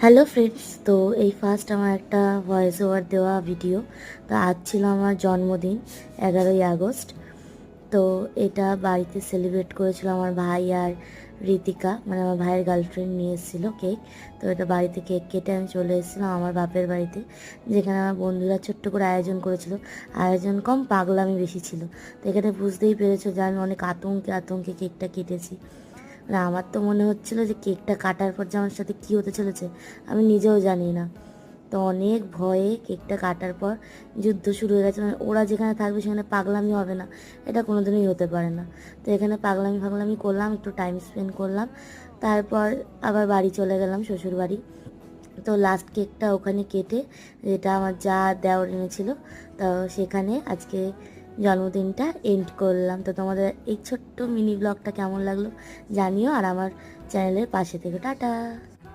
Hello friends, তো এই first আমার একটা ভয়েস ওভার দেওয়া ভিডিও। তো আজ ছিল আমার জন্মদিন, 11ই আগস্ট। তো এটা বাড়িতে সেলিব্রেট করেছিল আমার ভাই আর ঋতিকা, মানে আমার ভাইয়ের গার্লফ্রেন্ড নিয়ে এসেছিলো কেক। তো এটা বাড়িতে কেক কেটে আমি চলে এসেছিলাম আমার বাপের বাড়িতে, যেখানে আমার বন্ধুরা ছোট্ট করে আয়োজন করেছিল। আয়োজন কম, পাগলামি বেশি ছিল। তো এখানে বুঝতেই পেরেছো যে আমি অনেক আতঙ্কে আতঙ্কে কেকটা কেটেছি। মানে আমার তো মনে হচ্ছিল যে কেকটা কাটার পর যে আমার সাথে কী হতে চলেছে আমি নিজেও জানি না। তো অনেক ভয়ে কেকটা কাটার পর যুদ্ধ শুরু হয়ে গেছে, মানে ওরা যেখানে থাকবে সেখানে পাগলামি হবে না, এটা কোনোদিনই হতে পারে না। তো এখানে পাগলামি ফাগলামি করলাম, একটু টাইম স্পেন্ড করলাম, তারপর আবার বাড়ি চলে গেলাম, শ্বশুর বাড়ি। তো লাস্ট কেকটা ওখানে কেটে, যেটা আমার যা দেওয়ার এনেছিল, তো সেখানে আজকে জন্মদিনটা এন্ড করলাম। তো তোমাদের এই ছোট্ট মিনি ব্লগটা কেমন লাগলো জানিও, আর আমার চ্যানেলের পাশে থেকে টাটা।